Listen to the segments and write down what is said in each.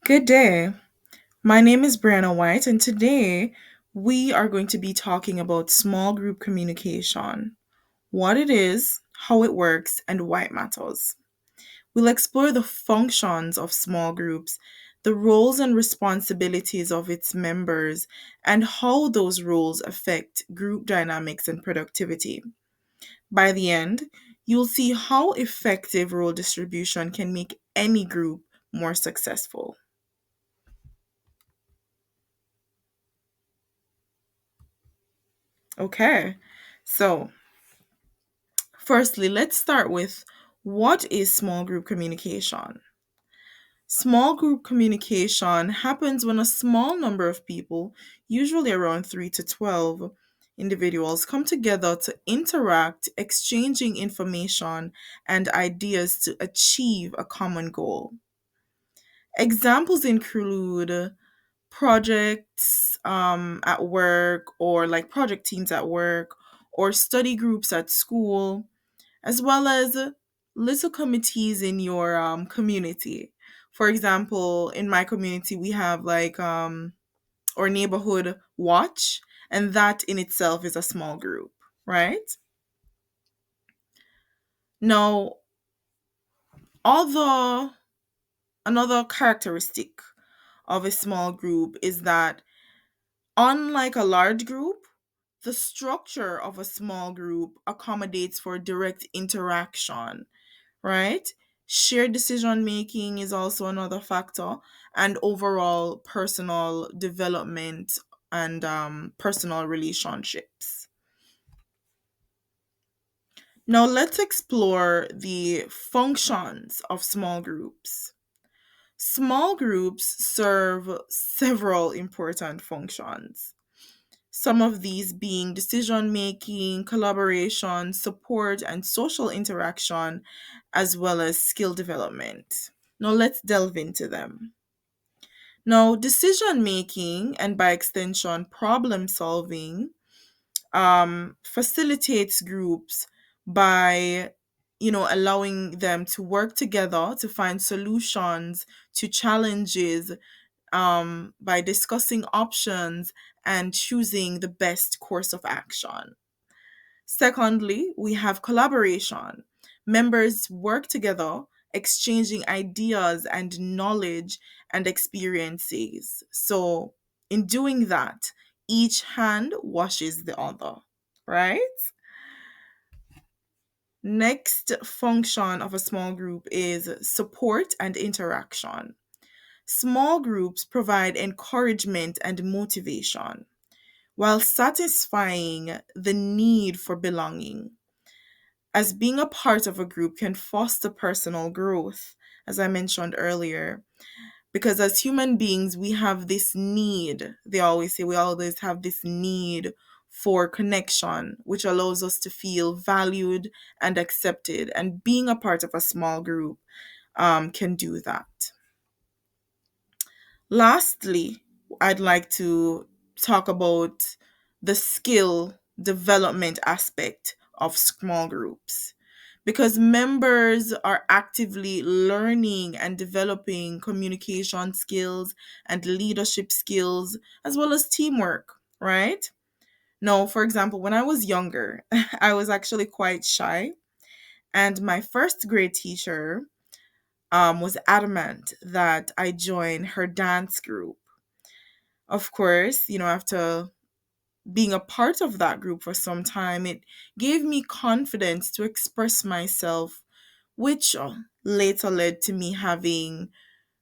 Good day. My name is Brianna White, and today we are going to be talking about small group communication, what it is, how it works, and why it matters. We'll explore the functions of small groups, the roles and responsibilities of its members, and how those roles affect group dynamics and productivity. By the end, you'll see how effective role distribution can make any group more successful. Okay, so firstly, let's start with what is small group communication? Small group communication happens when a small number of people, usually around 3 to 12 individuals, come together to interact, exchanging information and ideas to achieve a common goal. Examples include projects at work, or like project teams at work, or study groups at school, as well as little committees in your community. For example, in my community, we have like our neighborhood watch, and that in itself is a small group, right? Now, although another characteristic of a small group is that, unlike a large group, the structure of a small group accommodates for direct interaction, right? Shared decision making is also another factor, and overall personal development and personal relationships. Now, let's explore the functions of small groups. Small groups serve several important functions. Some of these being decision making, collaboration, support, and social interaction, as well as skill development. Now, let's delve into them. Now, decision making, and by extension, problem solving, facilitates groups by allowing them to work together to find solutions to challenges, by discussing options and choosing the best course of action. Secondly, we have collaboration. Members work together, exchanging ideas and knowledge and experiences. So, in doing that, each hand washes the other, right? Next function of a small group is support and interaction. Small groups provide encouragement and motivation while satisfying the need for belonging. As being a part of a group can foster personal growth, as I mentioned earlier, because as human beings, we have this need. They always say we always have this need for connection, which allows us to feel valued and accepted. And being a part of a small group can do that. Lastly, I'd like to talk about the skill development aspect of small groups, because members are actively learning and developing communication skills and leadership skills, as well as teamwork, right? Now, for example, when I was younger, I was actually quite shy, and my first grade teacher was adamant that I join her dance group. Of course, after being a part of that group for some time, it gave me confidence to express myself, which later led to me having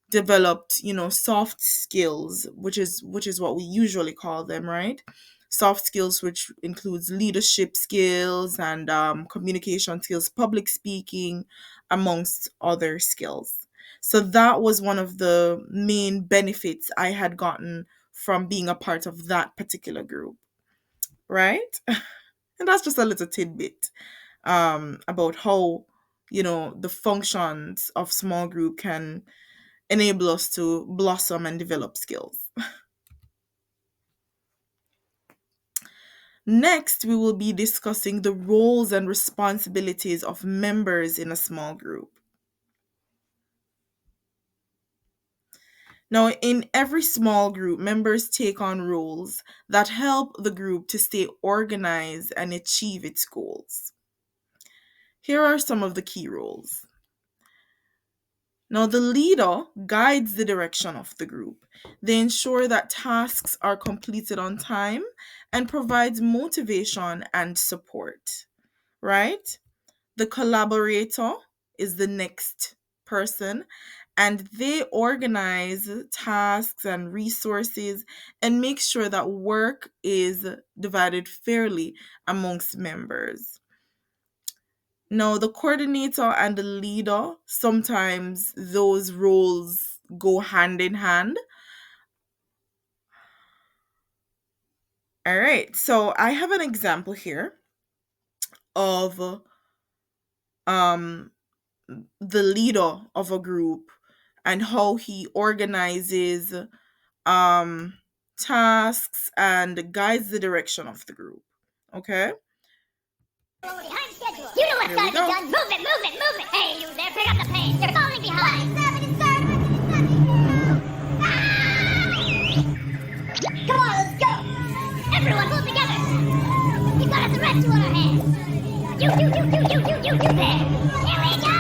developed, soft skills, which is what we usually call them, right? Soft skills, which includes leadership skills and communication skills, public speaking, amongst other skills. So that was one of the main benefits I had gotten from being a part of that particular group, right? And that's just a little tidbit about how the functions of small group can enable us to blossom and develop skills. Next, we will be discussing the roles and responsibilities of members in a small group. Now, in every small group, members take on roles that help the group to stay organized and achieve its goals. Here are some of the key roles. Now, the leader guides the direction of the group. They ensure that tasks are completed on time and provides motivation and support, right? The collaborator is the next person, and they organize tasks and resources and make sure that work is divided fairly amongst members. Now, the coordinator and the leader, sometimes those roles go hand in hand. All right, so I have an example here of um, the leader of a group and how he organizes um, tasks and guides the direction of the group. Okay? Behind schedule. You know what's gotta be done. Move it, move it, move it. Hey, you there, pick up the pace. You're falling behind. Come on, let's go. Everyone, pull together. We've got a threat to on our hands. You there. Here we go.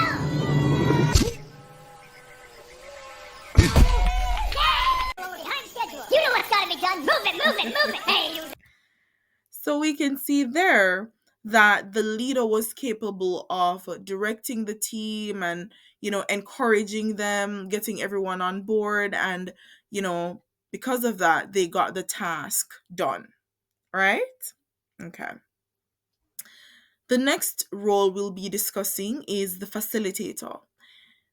Behind schedule. You know what's gotta be done. Move it, move it, move it. Hey, you. So we can see there that the leader was capable of directing the team and, encouraging them, getting everyone on board. And, because of that, they got the task done, right? Okay. The next role we'll be discussing is the facilitator.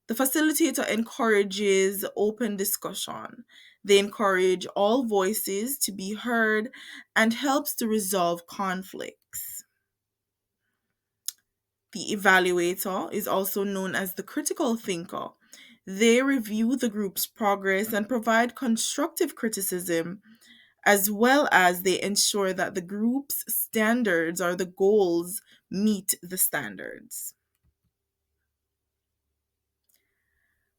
The facilitator encourages open discussion. They encourage all voices to be heard and helps to resolve conflicts. The evaluator is also known as the critical thinker. They review the group's progress and provide constructive criticism, as well as they ensure that the group's standards or the goals meet the standards.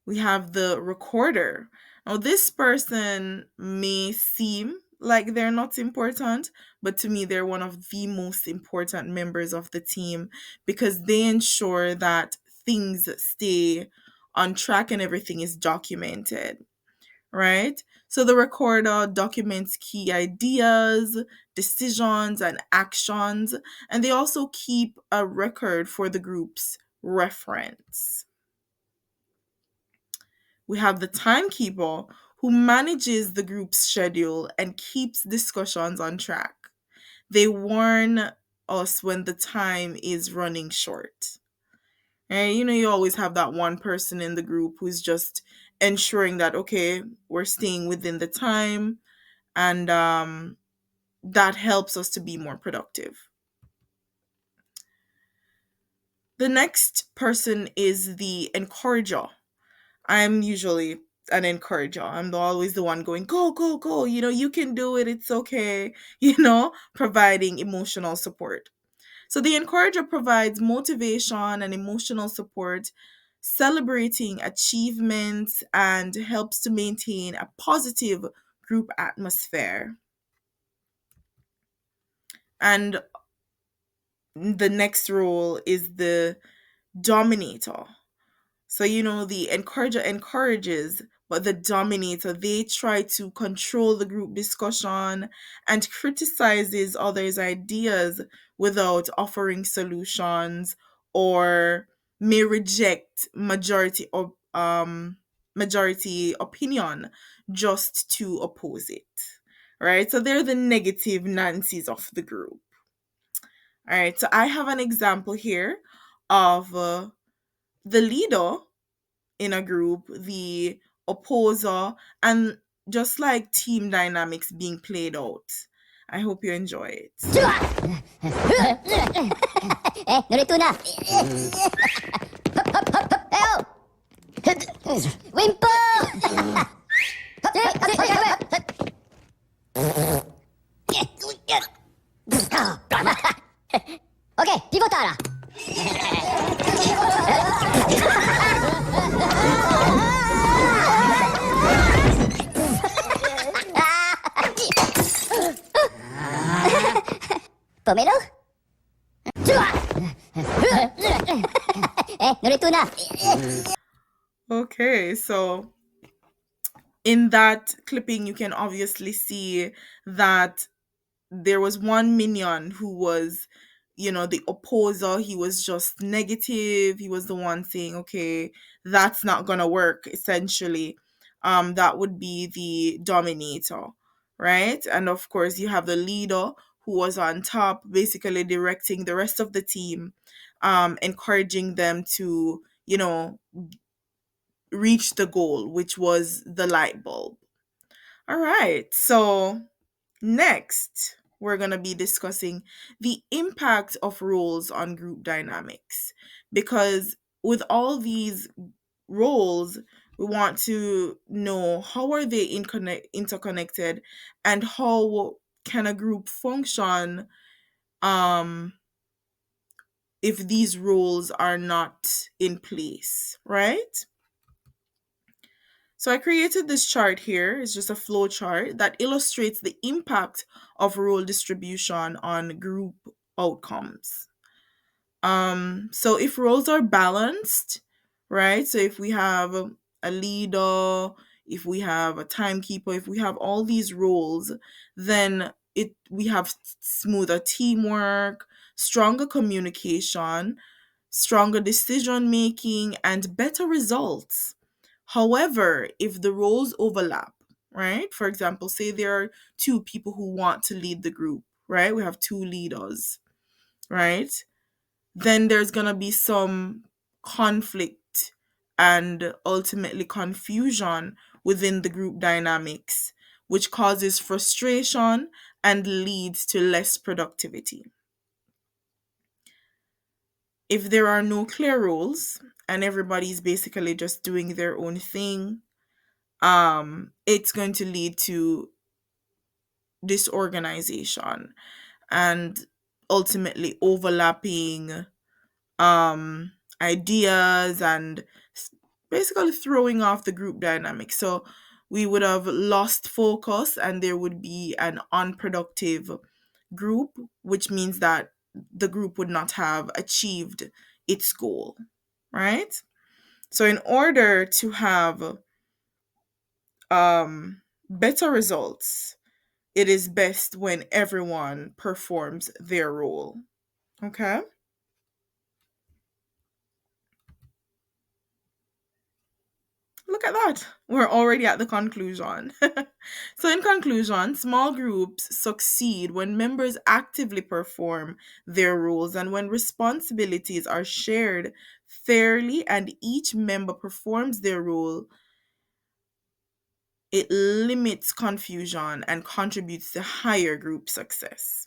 We have the recorder. Now, this person may seem like they're not important, but to me, they're one of the most important members of the team because they ensure that things stay on track and everything is documented, right? So the recorder documents key ideas, decisions, and actions, and they also keep a record for the group's reference. We have the timekeeper who manages the group's schedule and keeps discussions on track. They warn us when the time is running short. And you always have that one person in the group who's just ensuring that, okay, we're staying within the time, and that helps us to be more productive. The next person is the encourager. I'm usually an encourager. I'm always the one going, go, go, go. You can do it. It's okay. Providing emotional support. So the encourager provides motivation and emotional support, celebrating achievements, and helps to maintain a positive group atmosphere. And the next role is the dominator. So, the encourager encourages, but the dominator, they try to control the group discussion and criticizes others' ideas without offering solutions, or may reject majority opinion just to oppose it. Right? So they're the negative Nancy's of the group. All right. So I have an example here of the leader in a group, the opposer, and just like team dynamics being played out. I hope you enjoy it. Narito na. Wimpo! Okay, pivotara. Pomelo? Chua! Narito na. Okay, so in that clipping, you can obviously see that there was one minion who was, the opposer. He was just negative. He was the one saying, okay, that's not gonna work, essentially. That would be the dominator, right? And of course you have the leader who was on top, basically directing the rest of the team, encouraging them to, reach the goal, which was the light bulb. All right, so next, we're going to be discussing the impact of roles on group dynamics. Because with all these roles, we want to know how are they interconnected, and how can a group function um, if these roles are not in place, right? So I created this chart here. It's just a flow chart that illustrates the impact of role distribution on group outcomes. So if roles are balanced, right? So if we have a leader, if we have a timekeeper, if we have all these roles, then we have smoother teamwork, stronger communication, stronger decision making, and better results. However, if the roles overlap, right? For example, say there are two people who want to lead the group, right? We have two leaders, right? Then there's going to be some conflict and ultimately confusion within the group dynamics, which causes frustration and leads to less productivity. If there are no clear roles and everybody's basically just doing their own thing, it's going to lead to disorganization and ultimately overlapping um ideas and basically throwing off the group dynamic. So we would have lost focus and there would be an unproductive group, which means that the group would not have achieved its goal, right? So in order to have better results, it is best when everyone performs their role. Okay? Look at that. We're already at the conclusion. So, in conclusion, small groups succeed when members actively perform their roles and when responsibilities are shared fairly and each member performs their role. It limits confusion and contributes to higher group success.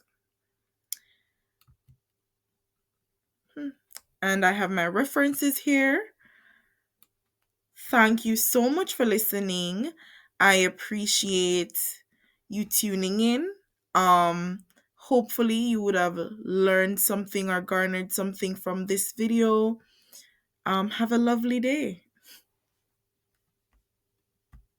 And I have my references here. Thank you so much for listening. I appreciate you tuning in. Hopefully you would have learned something or garnered something from this video. Have a lovely day.